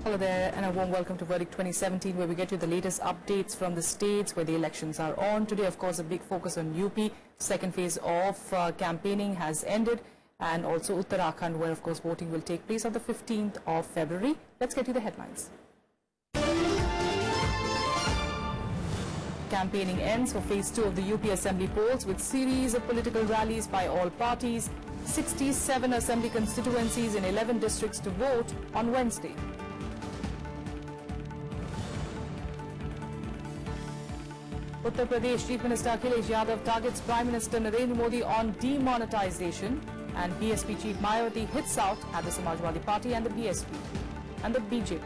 Hello there and a warm welcome to Verdict 2017, where we get you the latest updates from the states where the elections are on. Today, of course, a big focus on UP. Second phase of campaigning has ended, and also Uttarakhand, where of course voting will take place on the 15th of February. Let's get you the headlines. Campaigning ends for phase 2 of the UP Assembly polls with series of political rallies by all parties. 67 Assembly constituencies in 11 districts to vote on Wednesday. Uttar Pradesh Chief Minister Akhilesh Yadav targets Prime Minister Narendra Modi on demonetisation, and BSP Chief Mayawati hits out at the Samajwadi Party and the BSP and the BJP.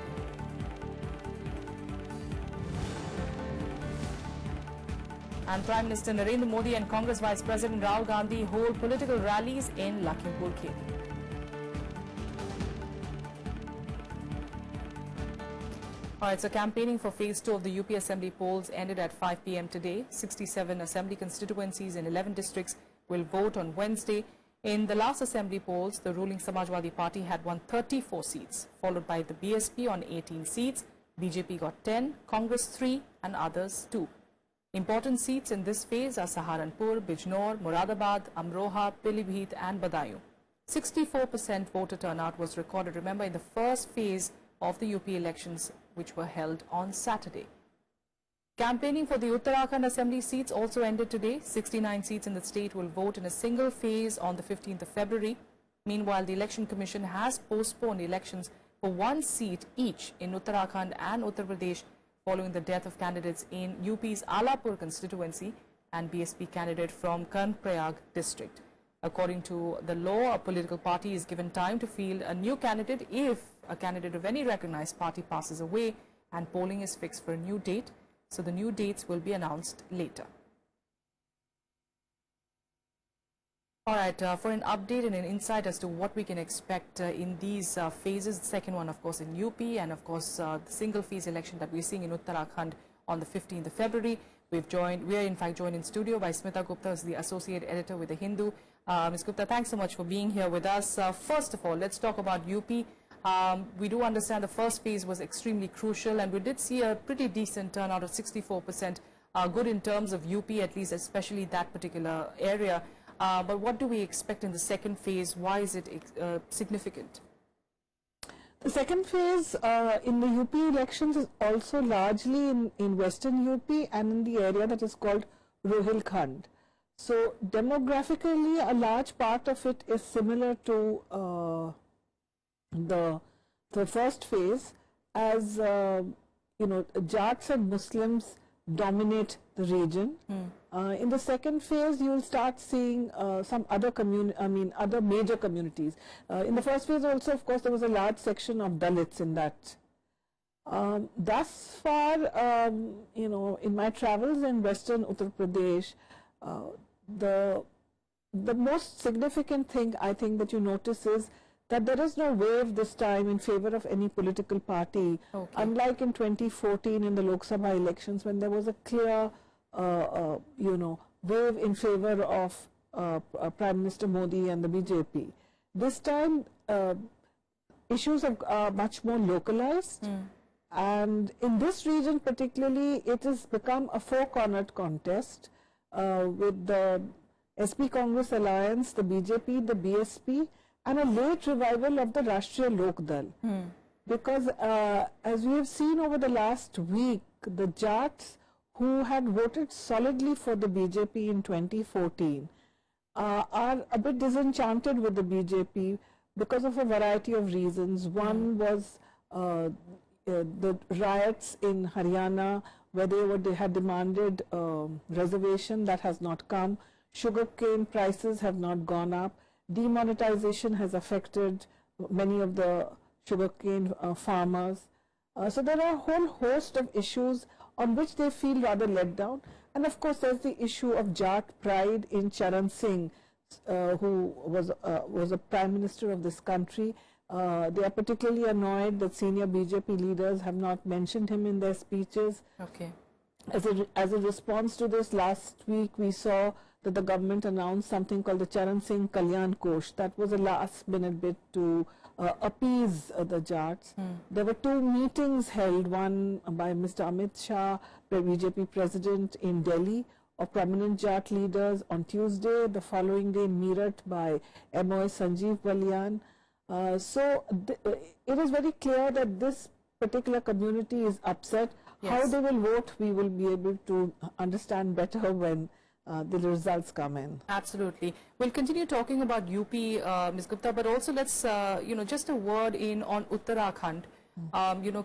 And Prime Minister Narendra Modi and Congress Vice President Rahul Gandhi hold political rallies in Lakhimpur Kheri. Alright, so campaigning for phase 2 of the UP Assembly polls ended at 5 p.m. today. 67 Assembly constituencies in 11 districts will vote on Wednesday. In the last Assembly polls, the ruling Samajwadi Party had won 34 seats, followed by the BSP on 18 seats. BJP got 10, Congress 3 and others 2. Important seats in this phase are Saharanpur, Bijnor, Moradabad, Amroha, Pilibhit and Badaयूं. 64% voter turnout was recorded, remember, in the first phase of the UP elections, which were held on Saturday. Campaigning for the Uttarakhand Assembly seats also ended today. 69 seats in the state will vote in a single phase on the 15th of February. Meanwhile, the Election Commission has postponed elections for one seat each in Uttarakhand and Uttar Pradesh following the death of candidates in UP's Alapur constituency and BSP candidate from Karnaprayag district. According to the law, a political party is given time to field a new candidate if a candidate of any recognized party passes away, and polling is fixed for a new date. So the new dates will be announced later. Alright, for an update and an insight as to what we can expect in these phases, the second one of course in UP, and of course the single phase election that we're seeing in Uttarakhand on the 15th of February. We are in fact joined in studio by Smita Gupta, who's the associate editor with The Hindu. Ms. Gupta, thanks so much for being here with us. First of all, let's talk about UP. We do understand the first phase was extremely crucial, and we did see a pretty decent turnout of 64%, good in terms of UP, at least, especially that particular area. But what do we expect in the second phase? Why is it significant? The second phase in the UP elections is also largely in western UP and in the area that is called Rohilkhand. So demographically, a large part of it is similar to the first phase, as Jats and Muslims dominate the region. In the second phase, you will start seeing some other other major communities. In the first phase also, of course, there was a large section of Dalits in that. Thus far, in my travels in western Uttar Pradesh, the most significant thing I think that you notice is that there is no wave this time in favor of any political party, unlike in 2014 in the Lok Sabha elections, when there was a clear, wave in favor of Prime Minister Modi and the BJP. This time, issues are much more localized, and in this region particularly, it has become a four-cornered contest with the SP Congress alliance, the BJP, the BSP, and a late revival of the Rashtriya Lok Dal. Because as we have seen over the last week, the Jats who had voted solidly for the BJP in 2014 are a bit disenchanted with the BJP because of a variety of reasons. One was the riots in Haryana, where they had demanded reservation that has not come. Sugarcane prices have not gone up. Demonetization has affected many of the sugarcane farmers. So there are a whole host of issues on which they feel rather let down. And of course, there's the issue of Jat pride in Charan Singh, who was a Prime Minister of this country. They are particularly annoyed that senior BJP leaders have not mentioned him in their speeches. As a response to this, last week we saw that the government announced something called the Charan Singh Kalyan Kosh. That was a last minute bit to appease the Jats. There were two meetings held, one by Mr. Amit Shah, the BJP president in Delhi, of prominent Jat leaders on Tuesday, the following day in Meerut by MOA Sanjeev Balyan. It is very clear that this particular community is upset. Yes. How they will vote, we will be able to understand better when the results come in. Absolutely. We'll continue talking about UP, Ms. Gupta, but also let's, just a word in on Uttarakhand.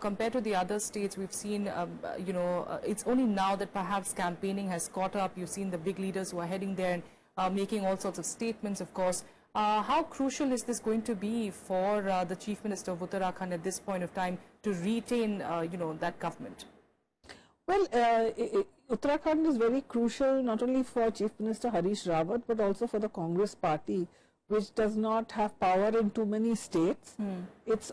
Compared to the other states, we've seen, it's only now that perhaps campaigning has caught up. You've seen the big leaders who are heading there and making all sorts of statements, of course. How crucial is this going to be for the Chief Minister of Uttarakhand at this point of time to retain, that government? Well, Uttarakhand is very crucial not only for Chief Minister Harish Rawat but also for the Congress party, which does not have power in too many states. It's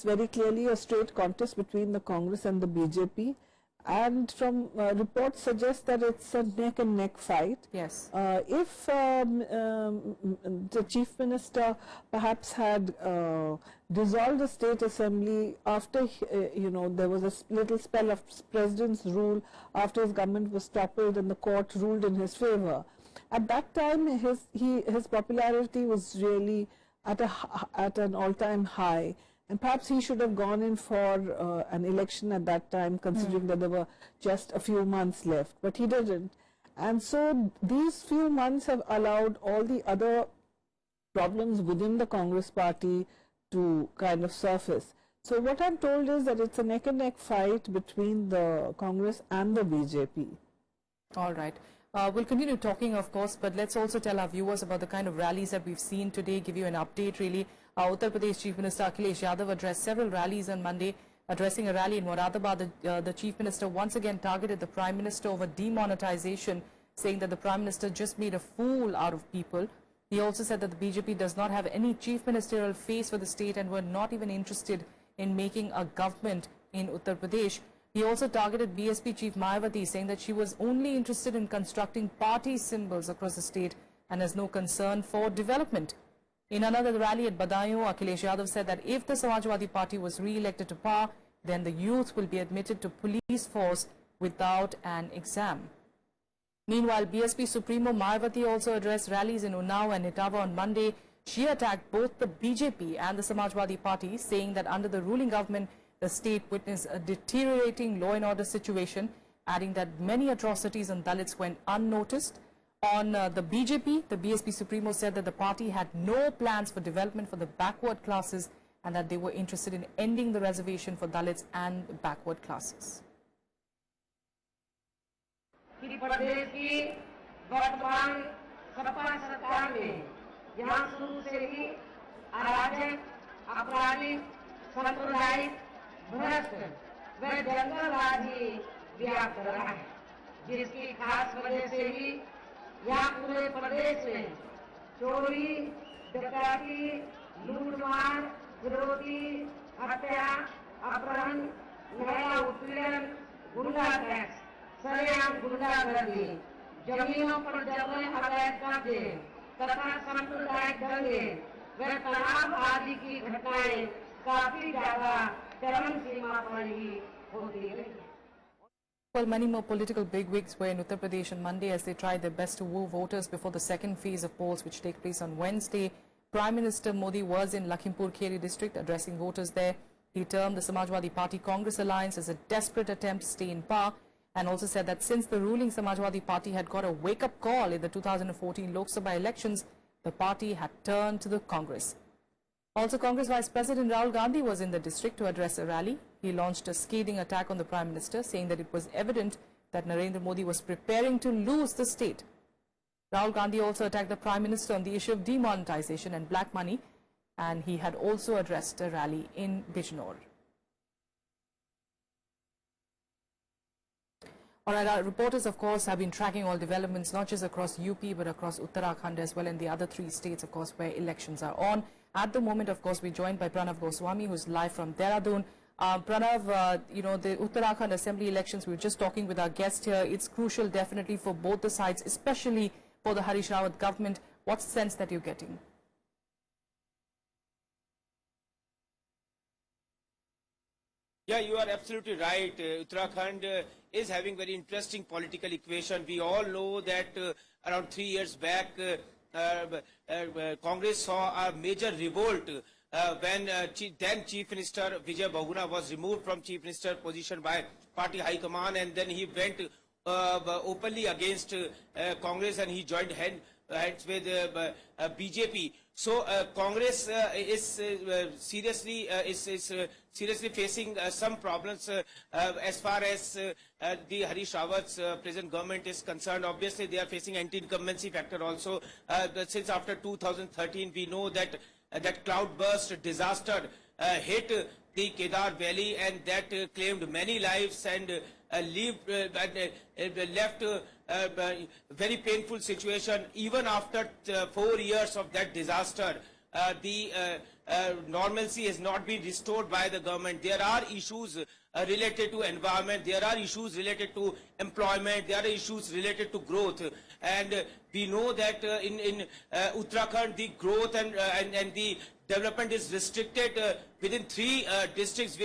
very clearly a straight contest between the Congress and the BJP, and from reports suggest that it's a neck and neck fight. Yes. If the Chief Minister perhaps had dissolved the State Assembly after there was a little spell of President's rule after his government was toppled and the court ruled in his favor, at that time his popularity was really at an all-time high, and perhaps he should have gone in for an election at that time, considering that there were just a few months left, but he didn't. And so these few months have allowed all the other problems within the Congress party to kind of surface. So what I'm told is that it's a neck and neck fight between the Congress and the BJP. All right. We'll continue talking, of course, but let's also tell our viewers about the kind of rallies that we've seen today, give you an update really. Uttar Pradesh Chief Minister Akhilesh Yadav addressed several rallies on Monday. Addressing a rally in Moradabad, the Chief Minister once again targeted the Prime Minister over demonetisation, saying that the Prime Minister just made a fool out of people. He also said that the BJP does not have any chief ministerial face for the state and were not even interested in making a government in Uttar Pradesh. He also targeted BSP Chief Mayawati, saying that she was only interested in constructing party symbols across the state and has no concern for development. In another rally at Badaयूं, Akhilesh Yadav said that if the Samajwadi Party was re-elected to power, then the youth will be admitted to police force without an exam. Meanwhile, BSP Supremo Mayawati also addressed rallies in Unnao and Etawah on Monday. She attacked both the BJP and the Samajwadi Party, saying that under the ruling government, the state witnessed a deteriorating law and order situation, adding that many atrocities on Dalits went unnoticed. On the BJP, the BSP Supremo said that the party had no plans for development for the backward classes and that they were interested in ending the reservation for Dalits and backward classes. प्रदेश की वर्तमान सपा सरकार में यहाँ शुरू से ही अराजक, आपराधिक, सांप्रदायिक, भ्रष्ट व जंगल राज ही व्याप्त रहा है, जिसकी खास वजह से ही यहाँ पूरे प्रदेश में चोरी, डकैती, लूटमार, फिरौती, हत्या, अपहरण, महिला उत्पीड़न, गुंडा टैक्स, सरेआम गुंडागर्दी, जमीनों पर जबरन अवैध कब्जे तथा सांप्रदायिक दंगे व तनाव आदि की घटनाएं काफी ज्यादा चरम सीमा पर ही होती रही। Well, many more political bigwigs were in Uttar Pradesh on Monday as they tried their best to woo voters before the second phase of polls which take place on Wednesday. Prime Minister Modi was in Lakhimpur Kheri district addressing voters there. He termed the Samajwadi Party Congress alliance as a desperate attempt to stay in power, and also said that since the ruling Samajwadi Party had got a wake-up call in the 2014 Lok Sabha elections, the party had turned to the Congress. Also, Congress Vice President Rahul Gandhi was in the district to address a rally. He launched a scathing attack on the Prime Minister, saying that it was evident that Narendra Modi was preparing to lose the state. Rahul Gandhi also attacked the Prime Minister on the issue of demonetisation and black money, and he had also addressed a rally in Bijnor. All right, our reporters, of course, have been tracking all developments, not just across UP, but across Uttarakhand as well, and the other three states, of course, where elections are on. At the moment, of course, we're joined by Pranav Goswami, who's live from Dehradun. Pranav, the Uttarakhand Assembly elections, we were just talking with our guest here. It's crucial, definitely, for both the sides, especially for the Harish Rawat government. What's the sense that you're getting? Yeah, you are absolutely right. Uttarakhand is having very interesting political equation. We all know that around 3 years back, Congress saw a major revolt when then Chief Minister Vijay Bahuguna was removed from Chief Minister position by party high command, and then he went openly against Congress, and he joined hands with BJP. So Congress is seriously facing some problems as far as the Harish Rawat's present government is concerned. Obviously, they are facing anti-incumbency factor also. Since after 2013, we know that that cloudburst disaster hit the Kedar Valley, and that claimed many lives and left very painful situation. Even after 4 years of that disaster, the normalcy has not been restored by the government. There are issues related to environment, there are issues related to employment, there are issues related to growth, and we know that in Uttarakhand the growth and the development is restricted within 3 districts,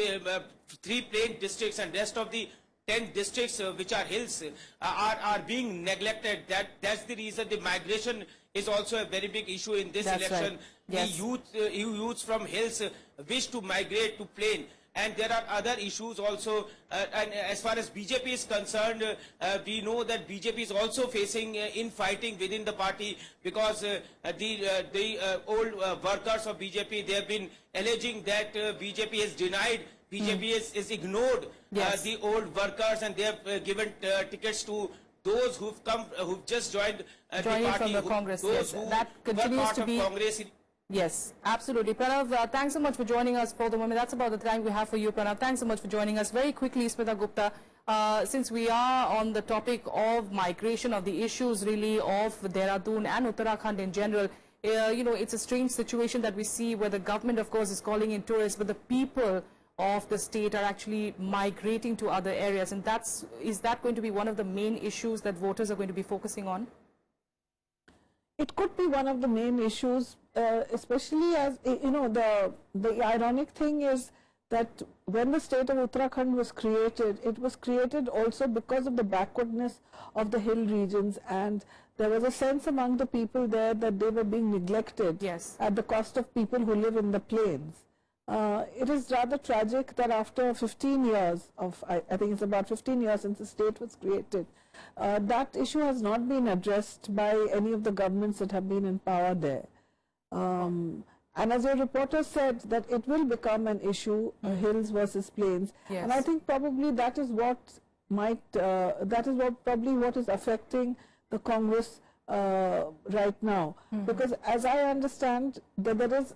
3 plain districts, and rest of the 10 districts which are hills are being neglected. That's the reason the migration is also a very big issue in this election. Right. Yes. The youth from hills wish to migrate to plain. And there are other issues also, and as far as BJP is concerned, we know that BJP is also facing infighting within the party, because the old workers of BJP, they have been alleging that BJP has denied, BJP is ignored the old workers, and they have given tickets to those who've just joined the party, from the Congress. those Yes, who that continues were part to of be Congress. Yes, absolutely. Pranav, thanks so much for joining us for the moment. That's about the time we have for you, Pranav. Thanks so much for joining us. Very quickly, Smita Gupta, since we are on the topic of migration, of the issues really of Dehradun and Uttarakhand in general, you know, it's a strange situation that we see where the government, of course, is calling in tourists, but the people of the state are actually migrating to other areas. And is that going to be one of the main issues that voters are going to be focusing on? It could be one of the main issues, especially as, you know, the ironic thing is that when the state of Uttarakhand was created, it was created also because of the backwardness of the hill regions, and there was a sense among the people there that they were being neglected at the cost of people who live in the plains. It is rather tragic that after 15 years of, I think it's about 15 years since the state was created, that issue has not been addressed by any of the governments that have been in power there. And as your reporter said, that it will become an issue, hills versus plains. And I think probably that is what might, probably what is affecting the Congress right now. Because as I understand, that there is,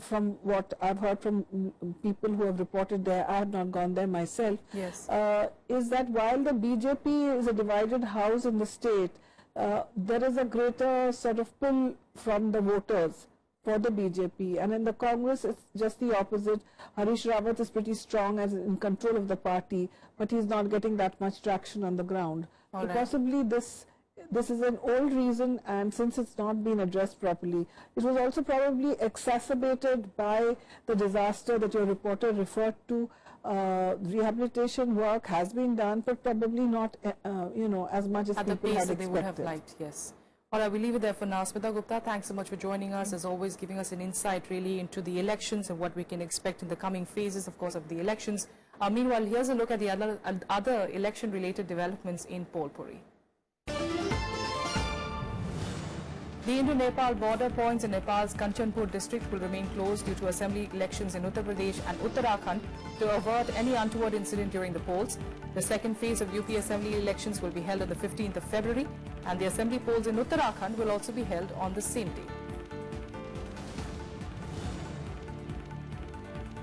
from what I've heard from people who have reported there, I have not gone there myself, is that while the BJP is a divided house in the state, there is a greater sort of pull from the voters for the BJP, and in the Congress it's just the opposite. Harish Rawat is pretty strong as in control of the party, but he's not getting that much traction on the ground. So possibly this is an old reason, and since it's not been addressed properly, it was also probably exacerbated by the disaster that your reporter referred to. Rehabilitation work has been done, but probably not, you know, as much as at people the pace had that they would expected. have liked. Yes. All right, we'll leave it there for now. Smita Gupta, thanks so much for joining us, as always, giving us an insight really into the elections and what we can expect in the coming phases, of course, of the elections. Meanwhile, here's a look at the other election-related developments in Polpuri. The Indo-Nepal border points in Nepal's Kanchanpur district will remain closed due to assembly elections in Uttar Pradesh and Uttarakhand to avert any untoward incident during the polls. The second phase of UP assembly elections will be held on the 15th of February, and the assembly polls in Uttarakhand will also be held on the same day.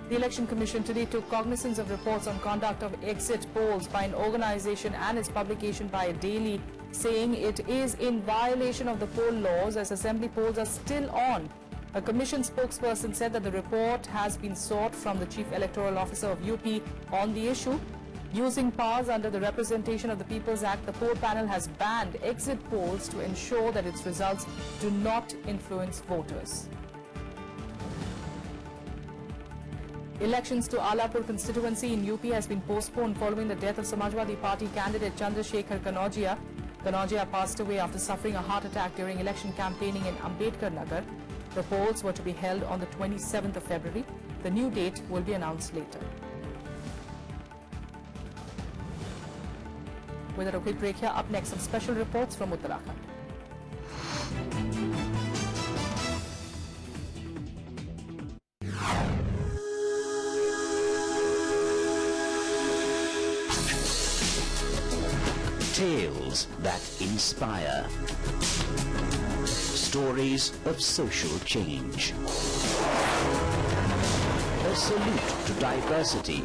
The Election Commission today took cognizance of reports on conduct of exit polls by an organization and its publication by a daily, saying it is in violation of the poll laws as assembly polls are still on. A commission spokesperson said that the report has been sought from the Chief Electoral Officer of UP on the issue. Using powers under the Representation of the People's Act, the poll panel has banned exit polls to ensure that its results do not influence voters. Elections to Alapur constituency in UP has been postponed following the death of Samajwadi Party candidate Chandrasekhar Kanojia. Kanojia passed away after suffering a heart attack during election campaigning in Ambedkar Nagar. The polls were to be held on the 27th of February. The new date will be announced later. With a quick break here, up next some special reports from Uttarakhand. Tales that inspire. Stories of social change. A salute to diversity.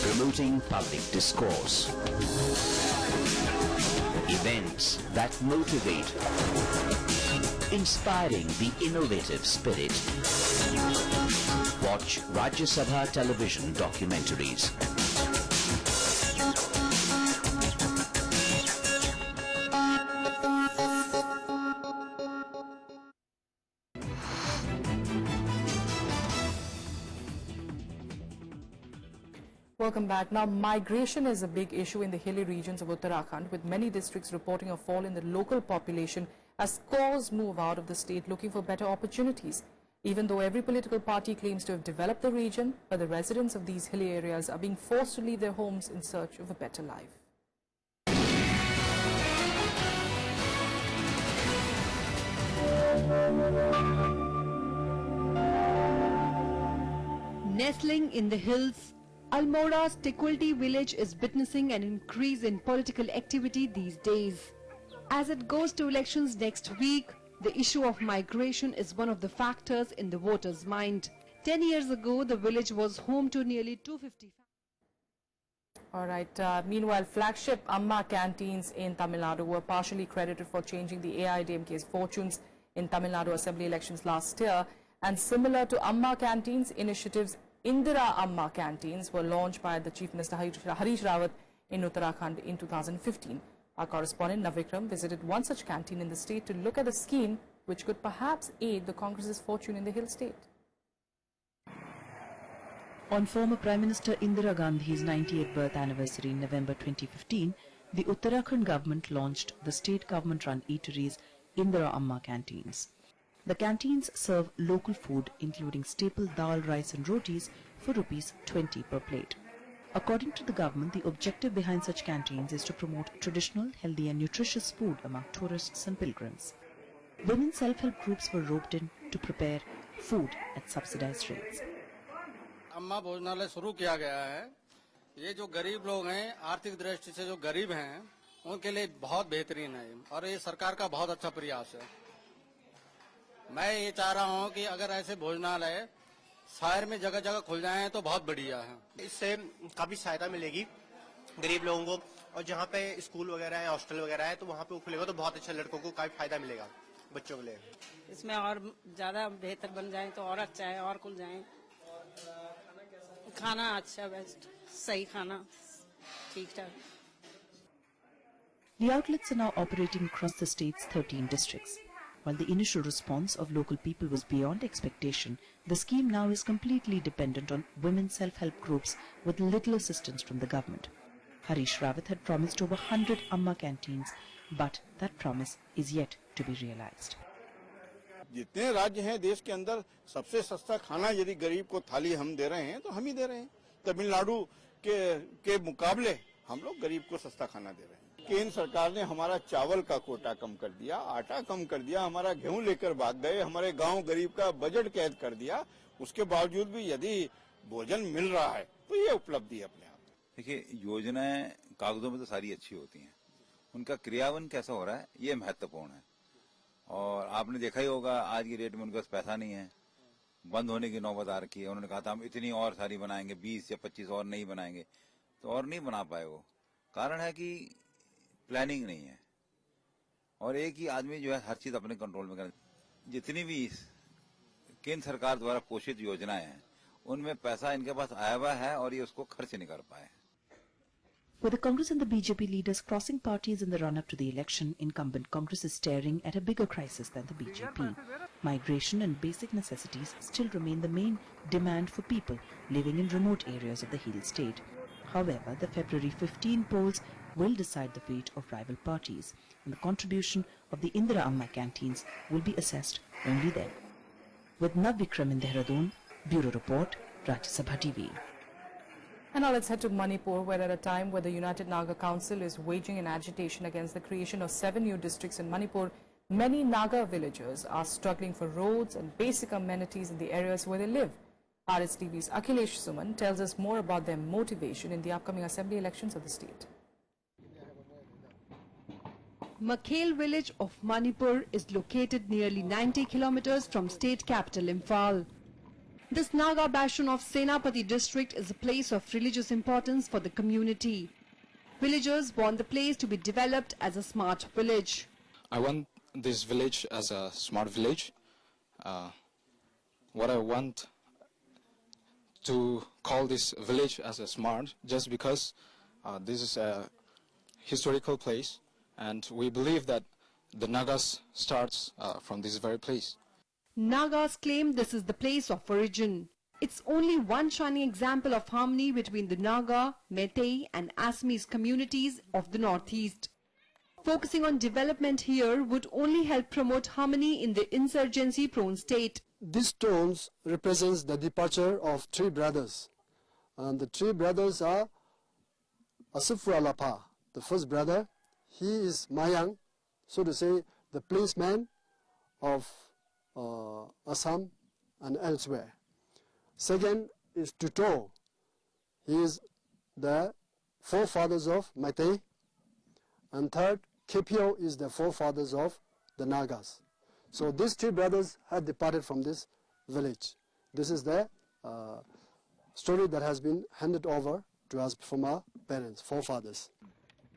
Promoting public discourse. Events that motivate. Inspiring the innovative spirit. Watch Rajya Sabha television documentaries. Welcome back. Now, migration is a big issue in the hilly regions of Uttarakhand, with many districts reporting a fall in the local population as scores move out of the state looking for better opportunities. Even though every political party claims to have developed the region, but the residents of these hilly areas are being forced to leave their homes in search of a better life. Nestling in the hills, Almora's Tekulti village is witnessing an increase in political activity these days. As it goes to elections next week, the issue of migration is one of the factors in the voters' mind. 10 years ago, the village was home to nearly 250 families. All right. Meanwhile, flagship Amma canteens in Tamil Nadu were partially credited for changing the AIDMK's fortunes in Tamil Nadu Assembly elections last year. And similar to Amma canteens, initiatives Indira Amma canteens were launched by the Chief Minister Harish Rawat in Uttarakhand in 2015. Our correspondent Navikram visited one such canteen in the state to look at the scheme which could perhaps aid the Congress's fortune in the hill state. On former Prime Minister Indira Gandhi's 98th birth anniversary in November 2015, the Uttarakhand government launched the state government-run eateries Indira Amma canteens. The canteens serve local food including staple dal, rice and rotis for ₹20 per plate. According to the government, the objective behind such canteens is to promote traditional, healthy and nutritious food among tourists and pilgrims. Women self-help groups were roped in to prepare food at subsidized rates. अम्मा भोजनालय शुरू किया गया है। ये जो गरीब लोग हैं, आर्थिक दृष्टि से जो गरीब हैं, उनके लिए बहुत बेहतरीन है और ये सरकार का बहुत अच्छा प्रयास है। मैं ये चाह रहा हूँ कि अगर ऐसे भोजनालय शहर में जगह जगह खुल जाएं तो बहुत बढ़िया है। इससे काफी सहायता मिलेगी गरीब लोगों को, और जहाँ पे स्कूल वगैरह है, हॉस्टल वगैरह है, तो वहाँ पे खुलेगा तो बहुत अच्छा, लड़कों को काफी फायदा मिलेगा बच्चों के लिए। इसमें और ज्यादा बेहतर बन जाए तो और अच्छा है, और खुल जाए। खाना अच्छा, बेस्ट, सही खाना, ठीक ठाक। The outlets are now operating across the state's 13 districts. While the initial response of local people was beyond expectation, the scheme now is completely dependent on women self-help groups with little assistance from the government. Harish Rawat had promised over 100 Amma canteens, but that promise is yet to be realized. जितने राज्य हैं देश के अंदर, सबसे सस्ता खाना यदि गरीब को थाली हम दे रहे हैं तो हम ही दे रहे हैं। तमिलनाडु के मुकाबले हम लोग गरीब को सस्ता खाना दे रहे हैं। केंद्र सरकार ने हमारा चावल का कोटा कम कर दिया, आटा कम कर दिया, हमारा गेहूं लेकर भाग गए, हमारे गांव गरीब का बजट कैद कर दिया। उसके बावजूद भी यदि भोजन मिल रहा है तो ये उपलब्धि है अपने आप। देखिए, योजनाएं कागजों में तो सारी अच्छी होती हैं, उनका क्रियान्वयन कैसा हो रहा है ये महत्वपूर्ण है। और आपने देखा ही होगा, आज की डेट में उनके पास पैसा नहीं है, बंद होने की नौबत आ रखी है। उन्होंने कहा था हम इतनी और सारी बनाएंगे, 20 या 25 और नहीं बनाएंगे, तो और नहीं बना पाए। वो कारण है कि प्लानिंग नहीं है, और एक ही आदमी जो है हर चीज अपने कंट्रोल में करे। जितनी भी केंद्र सरकार द्वारा पोषित योजनाएं हैं, उनमें पैसा इनके पास आया हुआ है और ये उसको खर्च नहीं कर पाए। With the Congress and the BJP leaders crossing parties in the run-up to the election, incumbent Congress is staring at a bigger crisis than the BJP. Migration and basic necessities still remain the main demand for people living in remote areas of the hill state. However, the February 15 polls will decide the fate of rival parties, and the contribution of the Indira Amma canteens will be assessed only then. With Navvikram in Dehradun, Bureau Report, Rajya Sabha TV. And now let's head to Manipur, where at a time where the United Naga Council is waging an agitation against the creation of 7 new districts in Manipur, many Naga villagers are struggling for roads and basic amenities in the areas where they live. RSTV's Akhilesh Suman tells us more about their motivation in the upcoming assembly elections of the state. Makhel village of Manipur is located nearly 90 kilometers from state capital Imphal. This Naga bastion of Senapati district is a place of religious importance for the community. Villagers want the place to be developed as a smart village. I want this village as a smart village. What I want to call this village as a smart, just because this is a historical place, and we believe that the Nagas starts from this very place. Nagas claim this is the place of origin. It's only one shining example of harmony between the Naga, Meitei and Assamese communities of the northeast. Focusing on development here would only help promote harmony in the insurgency-prone state. These stones represents the departure of 3 brothers. And the 3 brothers are Asufuralapa, the first brother. He is Mayang, so to say, the policeman of Assam and elsewhere. Second is Tuto. He is the forefathers of Meitei. And third, Kepio is the forefathers of the Nagas. So these 3 brothers had departed from this village. This is the story that has been handed over to us from our parents, forefathers.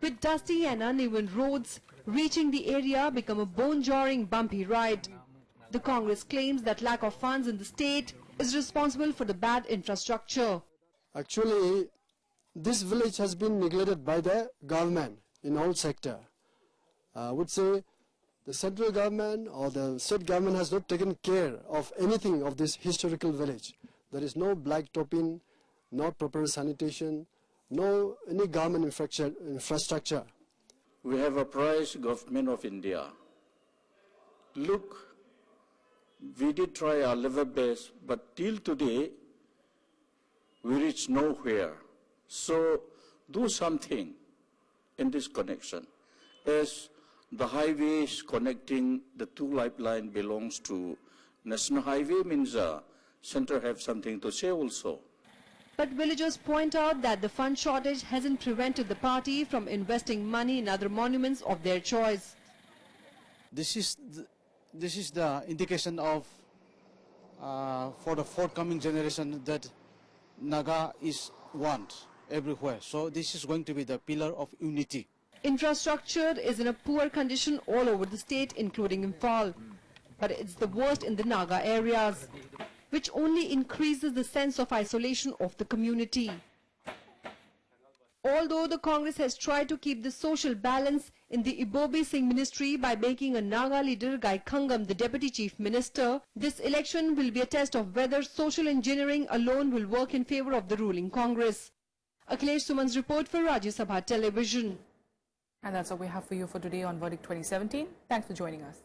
With dusty and uneven roads, reaching the area become a bone-jarring bumpy ride. The Congress claims that lack of funds in the state is responsible for the bad infrastructure. Actually, this village has been neglected by the government in all sector. I would say the central government or the state government has not taken care of anything of this historical village. There is no blacktopping, no proper sanitation, no any government infrastructure. We have a prize government of India. Look, we did try our level best, but till today, we reach nowhere. So do something in this connection. As the highways connecting the 2 lifeline belongs to National Highway, means center have something to say also. But villagers point out that the fund shortage hasn't prevented the party from investing money in other monuments of their choice. This is the indication of for the forthcoming generation that Naga is one everywhere. So this is going to be the pillar of unity. Infrastructure is in a poor condition all over the state, including Imphal. But it's the worst in the Naga areas, which only increases the sense of isolation of the community. Although the Congress has tried to keep the social balance in the Ibobi Singh ministry by making a Naga leader Gai Khangam the deputy chief minister, this election will be a test of whether social engineering alone will work in favor of the ruling Congress. Akhilesh Suman's report for Rajya Sabha Television. And that's all we have for you for today on Verdict 2017. Thanks for joining us.